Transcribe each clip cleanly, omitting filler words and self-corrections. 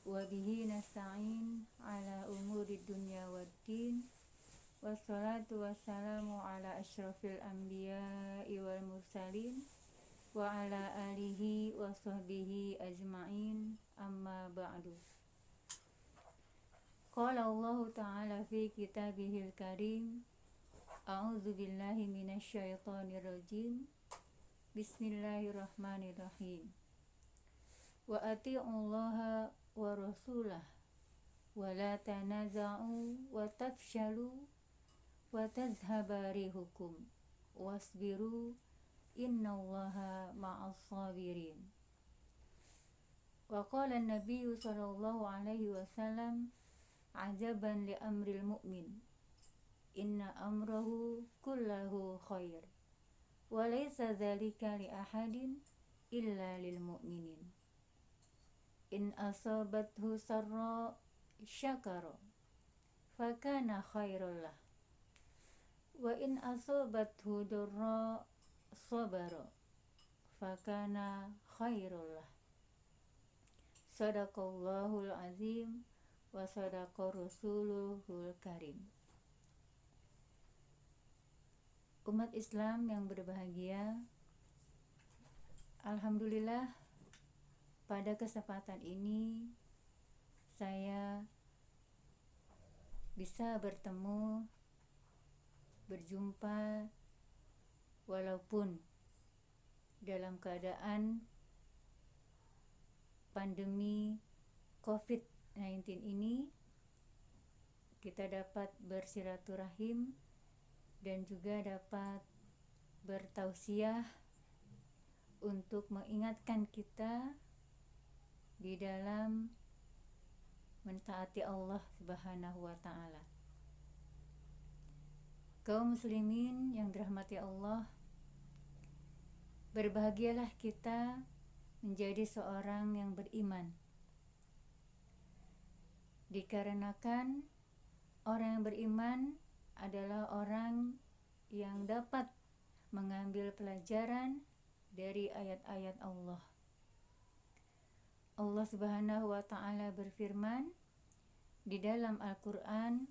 wa bihi nasta'in ala umuri dunya waddin. Wassalatu wassalamu ala asyrafil anbiya'i wal mursalin wa ala alihi wa sahbihi ajma'in, amma ba'du. Qala Allah ta'ala fi kitabihil karim, a'udzu billahi minasyaitonir rajim. Bismillahirrahmanirrahim. Wa ati'ullaha wa rasulah wa la tanaza'u wa tafshalu wa tazhaba rihukum wasbiru innallaha ma'as sabirin. Wa qala an-nabiyyu sallallahu alaihi wasallam, ajaban li amril mu'min, inna amrahu kullahu khair wa laysa dzalika li ahadin illa lil mu'minin. In asabathu sarra syakara fakana khairul lah, wa in asabathu darra sabara fakana khairul lah. Sadaqallahul azim wa sadaqa rasuluhul karim. Umat Islam yang berbahagia, alhamdulillah pada kesempatan ini saya bisa bertemu, berjumpa, walaupun dalam keadaan pandemi COVID-19 ini, kita dapat bersilaturahim dan juga dapat bertausiah untuk mengingatkan kita di dalam mentaati Allah Subhanahu wa ta'ala. Kaum muslimin yang dirahmati Allah, berbahagialah kita menjadi seorang yang beriman, dikarenakan orang yang beriman adalah orang yang dapat mengambil pelajaran dari ayat-ayat Allah. Allah Subhanahu wa ta'ala berfirman di dalam Al-Quran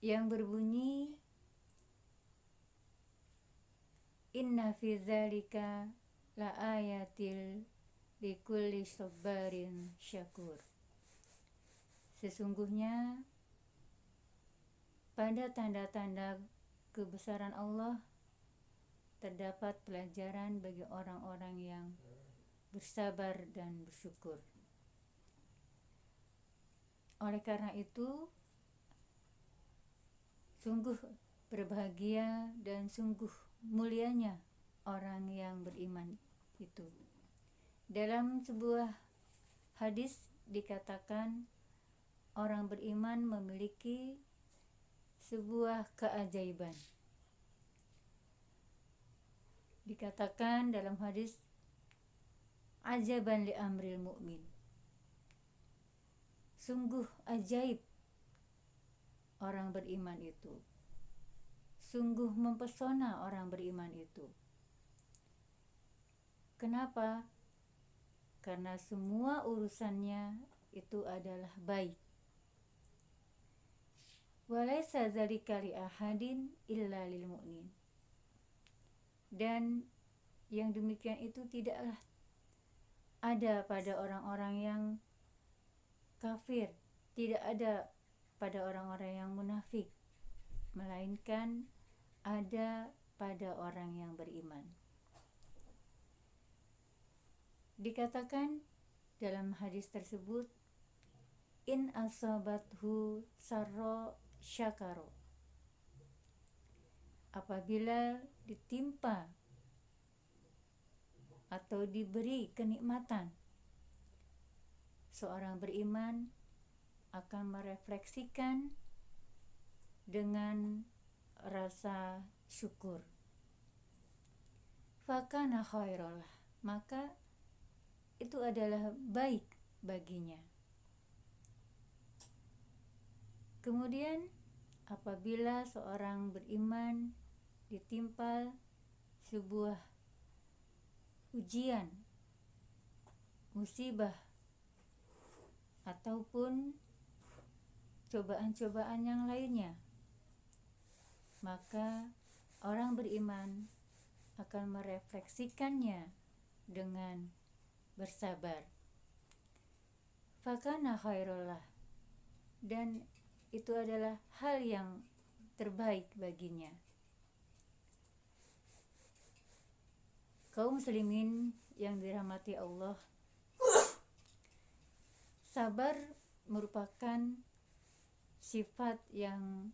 yang berbunyi, inna fi dzalika la ayatil likulli sabarin syakur. Sesungguhnya pada tanda-tanda kebesaran Allah terdapat pelajaran bagi orang-orang yang bersabar dan bersyukur. Oleh karena itu, sungguh berbahagia dan sungguh mulianya orang yang beriman itu. Dalam sebuah hadis dikatakan orang beriman memiliki sebuah keajaiban. Dikatakan dalam hadis, ajaban li amril mu'min. Sungguh ajaib orang beriman itu. Sungguh mempesona orang beriman itu. Kenapa? Karena semua urusannya itu adalah baik. Walaysa dzalika li ahadin illa lil mu'min. Dan yang demikian itu tidaklah ada pada orang-orang yang kafir, tidak ada pada orang-orang yang munafik, melainkan ada pada orang yang beriman. Dikatakan dalam hadis tersebut, in asabathu sarra syakaro. Apabila ditimpa atau diberi kenikmatan, seorang beriman akan merefleksikan dengan rasa syukur. Fakana khairul, maka itu adalah baik baginya. Kemudian apabila seorang beriman ditimpa sebuah ujian, musibah, ataupun cobaan-cobaan yang lainnya, maka orang beriman akan merefleksikannya dengan bersabar. Fakana khairullah, dan itu adalah hal yang terbaik baginya. Kaum muslimin yang dirahmati Allah, sabar merupakan sifat yang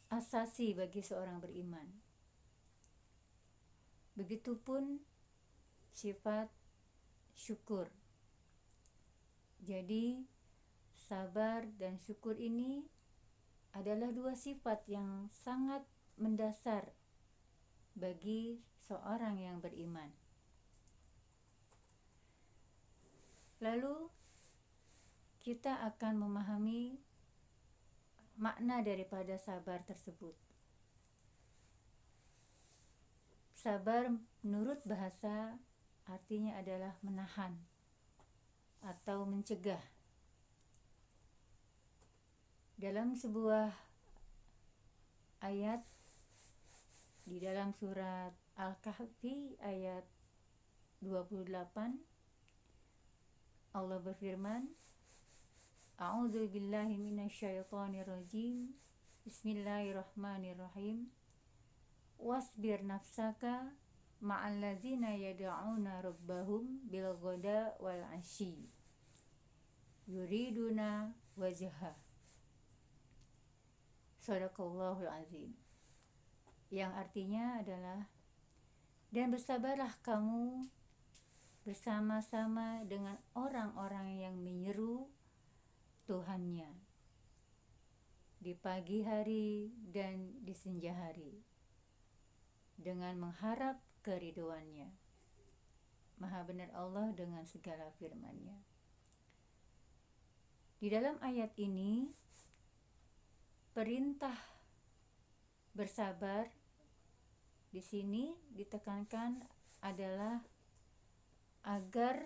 asasi bagi seorang beriman. Begitupun sifat syukur. Jadi sabar dan syukur ini adalah dua sifat yang sangat mendasar bagi seorang yang beriman. Lalu kita akan memahami makna daripada sabar tersebut. Sabar menurut bahasa artinya adalah menahan atau mencegah. Dalam sebuah ayat di dalam surat Al-Kahfi ayat 28, Allah berfirman, A'udzu billahi minasyaitonir rajim. Bismillahirrahmanirrahim. Wasbir nafsaka ma'al ladzina yad'una rabbahum bil ghada wal 'ashyi yuriduna wajha. Shadaqallahul azim. Yang artinya adalah, dan bersabarlah kamu bersama-sama dengan orang-orang yang menyeru Tuhannya di pagi hari dan di senja hari dengan mengharap keridhoannya. Maha benar Allah dengan segala firman-Nya. Di dalam ayat ini perintah bersabar di sini ditekankan adalah agar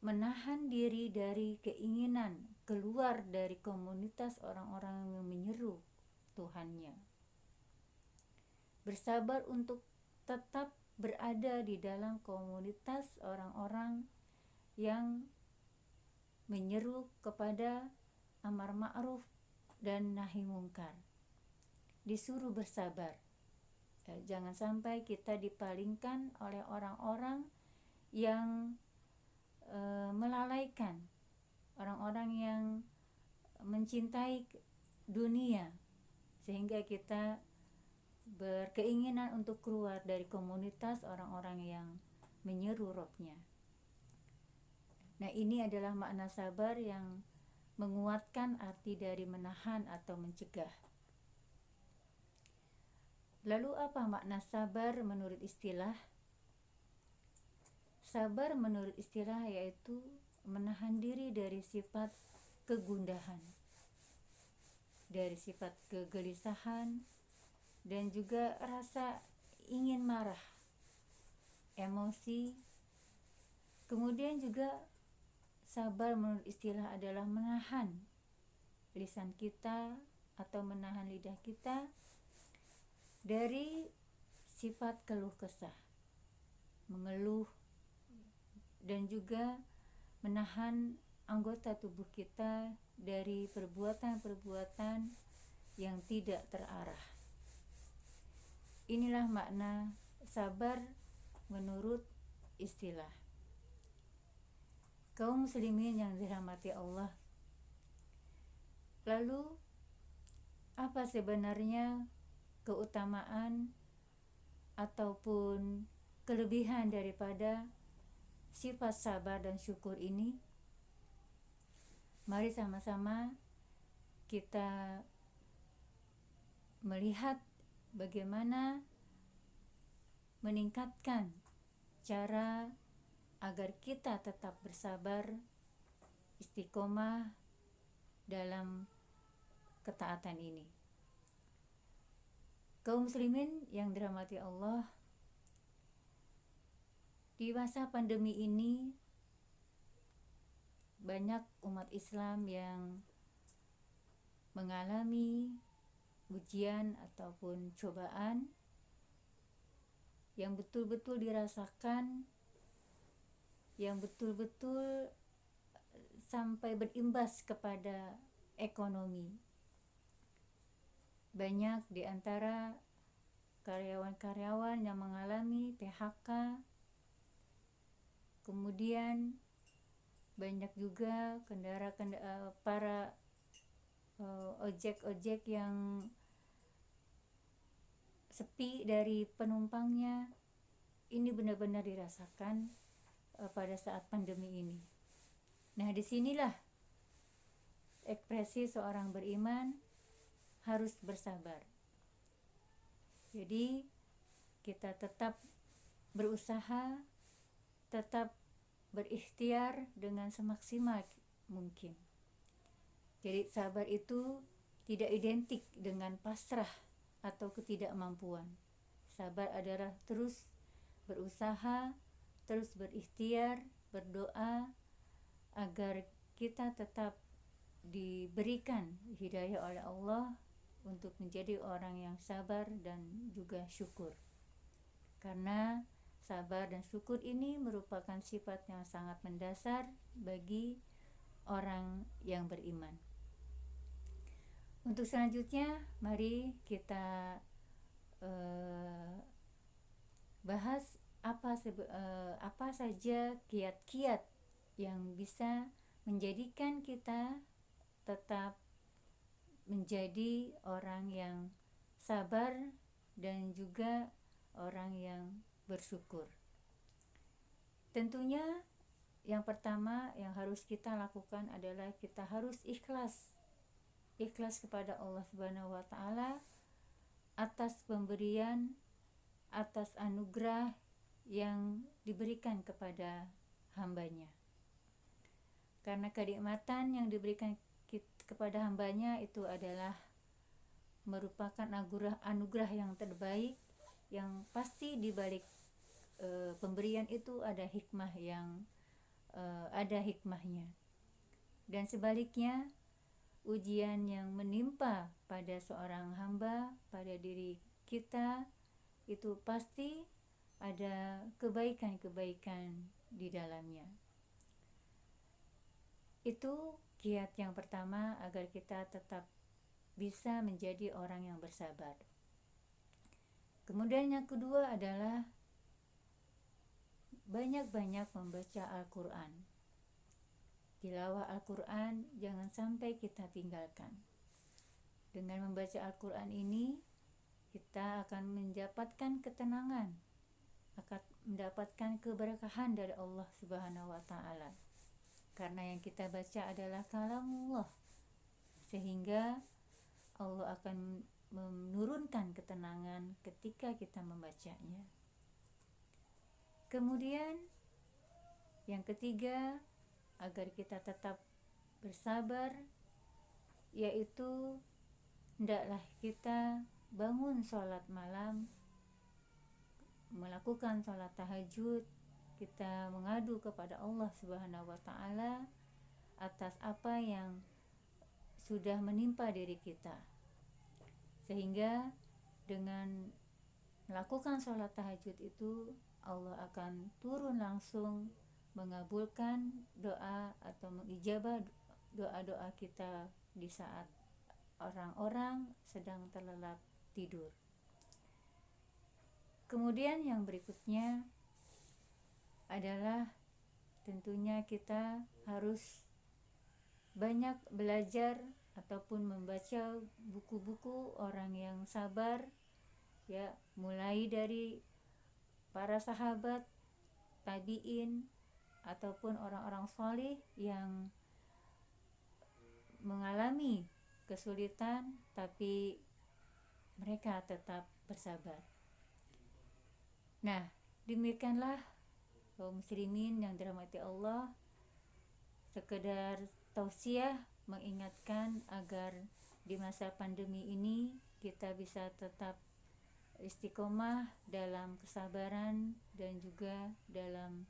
menahan diri dari keinginan keluar dari komunitas orang-orang yang menyeru Tuhannya. Bersabar untuk tetap berada di dalam komunitas orang-orang yang menyeru kepada amar ma'ruf dan nahi mungkar. Disuruh bersabar. Jangan sampai kita dipalingkan oleh orang-orang yang melalaikan, orang-orang yang mencintai dunia, sehingga kita berkeinginan untuk keluar dari komunitas orang-orang yang menyeru Robnya. Nah, ini adalah makna sabar yang menguatkan arti dari menahan atau mencegah. Lalu apa makna sabar menurut istilah? Sabar menurut istilah yaitu menahan diri dari sifat kegundahan, dari sifat kegelisahan, dan juga rasa ingin marah, emosi. Kemudian juga sabar menurut istilah adalah menahan lisan kita atau menahan lidah kita dari sifat keluh kesah, mengeluh, dan juga menahan anggota tubuh kita dari perbuatan-perbuatan yang tidak terarah. Inilah makna sabar menurut istilah. Kaum muslimin yang dirahmati Allah, lalu apa sebenarnya keutamaan ataupun kelebihan daripada sifat sabar dan syukur ini? Mari sama-sama kita melihat bagaimana meningkatkan cara agar kita tetap bersabar, istiqomah dalam ketaatan ini. Kaum muslimin yang dirahmati Allah, di masa pandemi ini banyak umat Islam yang mengalami ujian ataupun cobaan yang betul-betul dirasakan, yang betul-betul sampai berimbas kepada ekonomi. Banyak di antara karyawan-karyawan yang mengalami PHK, kemudian banyak juga para ojek-ojek yang sepi dari penumpangnya. Ini benar-benar dirasakan pada saat pandemi ini. Nah, disinilah ekspresi seorang beriman harus bersabar. Jadi kita tetap berusaha, tetap berikhtiar dengan semaksimal mungkin. Jadi sabar itu tidak identik dengan pasrah atau ketidakmampuan. Sabar adalah terus berusaha, terus berikhtiar, berdoa agar kita tetap diberikan hidayah oleh Allah untuk menjadi orang yang sabar dan juga syukur. Karena sabar dan syukur ini merupakan sifat yang sangat mendasar bagi orang yang beriman. Untuk selanjutnya, mari kita bahas apa saja kiat-kiat yang bisa menjadikan kita tetap menjadi orang yang sabar dan juga orang yang bersyukur. Tentunya yang pertama yang harus kita lakukan adalah kita harus ikhlas kepada Allah Subhanahu wa taala atas pemberian, atas anugerah yang diberikan kepada hambanya. Karena kenikmatan yang diberikan kepada hambanya itu adalah merupakan anugerah yang terbaik, yang pasti di balik pemberian itu ada hikmahnya. Dan sebaliknya, ujian yang menimpa pada seorang hamba, pada diri kita, itu pasti ada kebaikan-kebaikan di dalamnya. Itu kiat yang pertama agar kita tetap bisa menjadi orang yang bersabar. Kemudian yang kedua adalah banyak-banyak membaca Al-Quran. Tilawah Al-Quran jangan sampai kita tinggalkan. Dengan membaca Al-Quran ini, kita akan mendapatkan ketenangan, akan mendapatkan keberkahan dari Allah Subhanahu wa taala. Karena yang kita baca adalah kalamullah, sehingga Allah akan menurunkan ketenangan ketika kita membacanya. Kemudian yang ketiga, agar kita tetap bersabar, yaitu hendaklah kita bangun sholat malam, melakukan sholat tahajud, kita mengadu kepada Allah Subhanahu wa taala atas apa yang sudah menimpa diri kita. Sehingga dengan melakukan sholat tahajud itu, Allah akan turun langsung mengabulkan doa atau mengijabah doa-doa kita di saat orang-orang sedang terlelap tidur. Kemudian yang berikutnya adalah tentunya kita harus banyak belajar ataupun membaca buku-buku orang yang sabar, ya, mulai dari para sahabat, tabi'in, ataupun orang-orang saleh yang mengalami kesulitan tapi mereka tetap bersabar. Nah, demikianlah kaum muslimin yang dirahmati Allah, sekedar tausiah mengingatkan agar di masa pandemi ini kita bisa tetap istiqomah dalam kesabaran dan juga dalam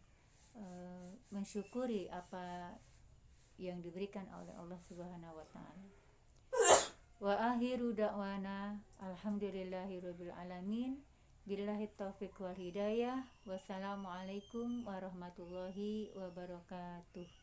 mensyukuri apa yang diberikan oleh Allah Subhanahu wa taala. Wa akhiru da'wana alhamdulillahirabbil alamin. Billahi taufiq wal hidayah. Wassalamualaikum warahmatullahi wabarakatuh.